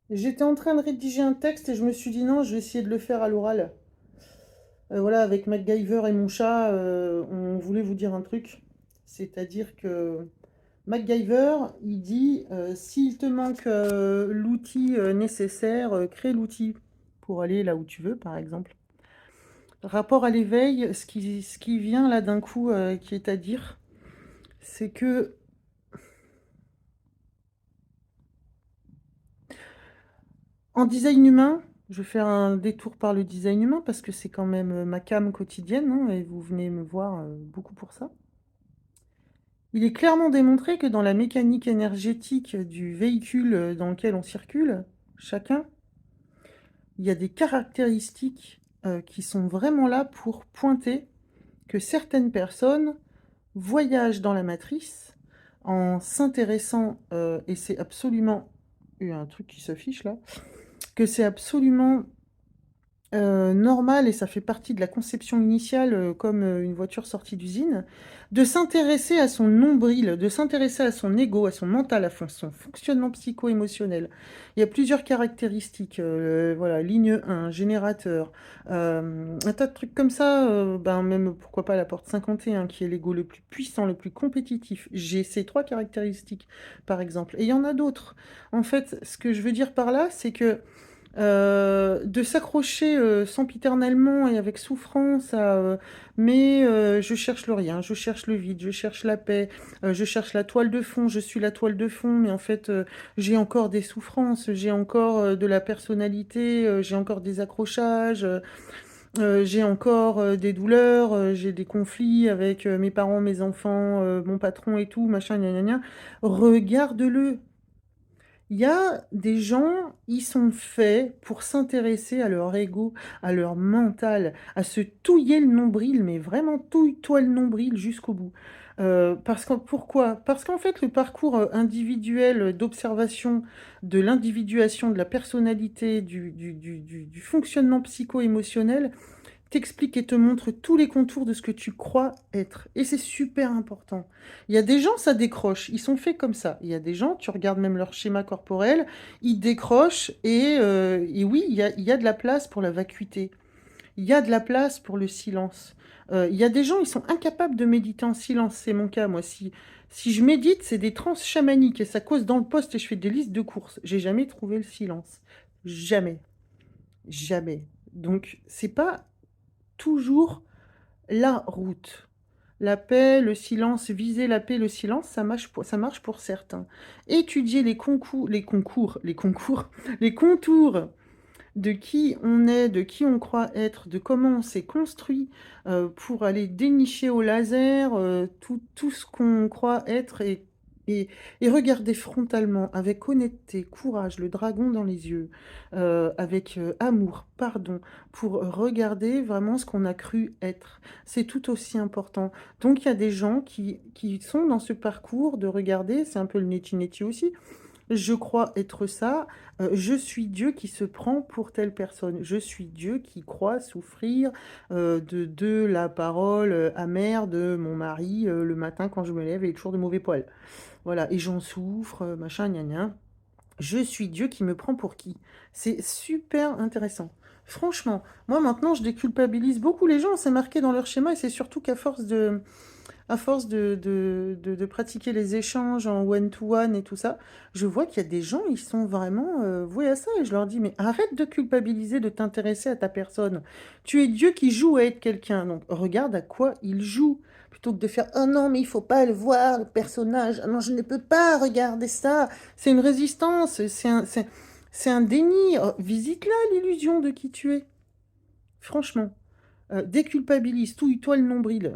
J'étais en train de rédiger un texte et je me suis dit non, je vais essayer de le faire à l'oral. Voilà, avec MacGyver et mon chat, on voulait vous dire un truc. C'est-à-dire que MacGyver, il dit s'il te manque l'outil nécessaire, crée l'outil pour aller là où tu veux, par exemple. Rapport à l'éveil, ce qui vient là d'un coup, qui est à dire, c'est que en design humain, je vais faire un détour par le design humain parce que c'est quand même ma came quotidienne, hein, et vous venez me voir beaucoup pour ça. Il est clairement démontré que dans la mécanique énergétique du véhicule dans lequel on circule, chacun, il y a des caractéristiques qui sont vraiment là pour pointer que certaines personnes voyagent dans la matrice en s'intéressant, et c'est absolument, il y a un truc qui s'affiche là, que c'est absolument normal et ça fait partie de la conception initiale, comme, une voiture sortie d'usine, de s'intéresser à son nombril, de s'intéresser à son ego, à son mental, à son fonctionnement psycho-émotionnel. Il y a plusieurs caractéristiques, voilà, ligne 1, générateur, un tas de trucs comme ça, ben, même pourquoi pas la porte 51 qui est l'ego le plus puissant, le plus compétitif. J'ai ces 3 caractéristiques, par exemple et il y en a d'autres. En fait, ce que je veux dire par là, c'est que de s'accrocher, sempiternellement et avec souffrance à, mais je cherche le rien, je cherche le vide, je cherche la paix, je cherche la toile de fond, je suis la toile de fond, mais en fait, j'ai encore des souffrances, j'ai encore, de la personnalité, j'ai encore des accrochages, j'ai encore, des douleurs, j'ai des conflits avec, mes parents, mes enfants, mon patron et tout, machin, gna gna gna. Regarde-le. Il y a des gens, ils sont faits pour s'intéresser à leur ego, à leur mental, à se touiller le nombril, mais vraiment touille-toi le nombril jusqu'au bout. Parce que pourquoi? Parce qu'en fait, le parcours, individuel, d'observation de l'individuation, de la personnalité, du fonctionnement psycho-émotionnel, t'explique et te montre tous les contours de ce que tu crois être. Et c'est super important. Il y a des gens, ça décroche. Ils sont faits comme ça. Il y a des gens, tu regardes même leur schéma corporel, ils décrochent et oui, il y a de la place pour la vacuité. Il y a de la place pour le silence. Il y a des gens, ils sont incapables de méditer en silence. C'est mon cas, moi. Si je médite, c'est des transes chamaniques et ça cause dans le poste et je fais des listes de courses. J'ai jamais trouvé le silence. Jamais. Jamais. Donc, c'est pas toujours la route. La paix, le silence, viser la paix, le silence, ça marche pour certains. Étudier les concours, les contours de qui on est, de qui on croit être, de comment on s'est construit pour aller dénicher au laser tout ce qu'on croit être et, et regarder frontalement, avec honnêteté, courage, le dragon dans les yeux, avec amour, pardon, pour regarder vraiment ce qu'on a cru être. C'est tout aussi important. Donc il y a des gens qui sont dans ce parcours de regarder, c'est un peu le neti-neti aussi, je crois être ça, je suis Dieu qui se prend pour telle personne. Je suis Dieu qui croit souffrir de la parole amère de mon mari le matin quand je me lève et il est toujours de mauvais poil. Voilà, et j'en souffre, machin, gna gna. Je suis Dieu qui me prend pour qui? C'est super intéressant. Franchement, moi maintenant je déculpabilise beaucoup les gens, c'est marqué dans leur schéma et c'est surtout qu'à force de pratiquer les échanges en one-to-one et tout ça, je vois qu'il y a des gens, ils sont vraiment voués à ça. Et je leur dis, mais arrête de culpabiliser, de t'intéresser à ta personne. Tu es Dieu qui joue à être quelqu'un. Donc regarde à quoi il joue. Plutôt que de faire, oh non, mais il faut pas le voir, le personnage. Ah non, je ne peux pas regarder ça. C'est une résistance, c'est un déni. Oh, visite-la, l'illusion de qui tu es. Franchement. Déculpabilise, touille-toi le nombril,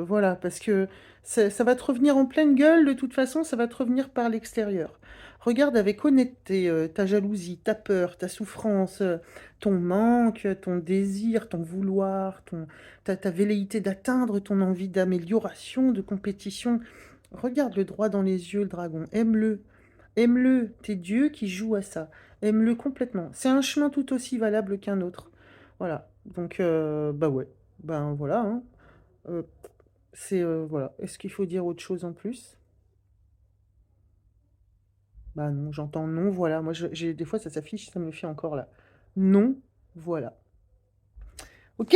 voilà, parce que ça va te revenir en pleine gueule, de toute façon, ça va te revenir par l'extérieur. Regarde avec honnêteté ta jalousie, ta peur, ta souffrance, ton manque, ton désir, ton vouloir, ta velléité d'atteindre ton envie d'amélioration, de compétition. Regarde-le droit dans les yeux, le dragon, aime-le. Aime-le, t'es Dieu qui joue à ça. Aime-le complètement. C'est un chemin tout aussi valable qu'un autre. Voilà. Donc, bah ouais. Ben voilà, hein. Euh, voilà. Est-ce qu'il faut dire autre chose en plus? Bah non, j'entends non, voilà. Moi, j'ai des fois, ça s'affiche, ça me le fait encore là. Non, voilà. Ok?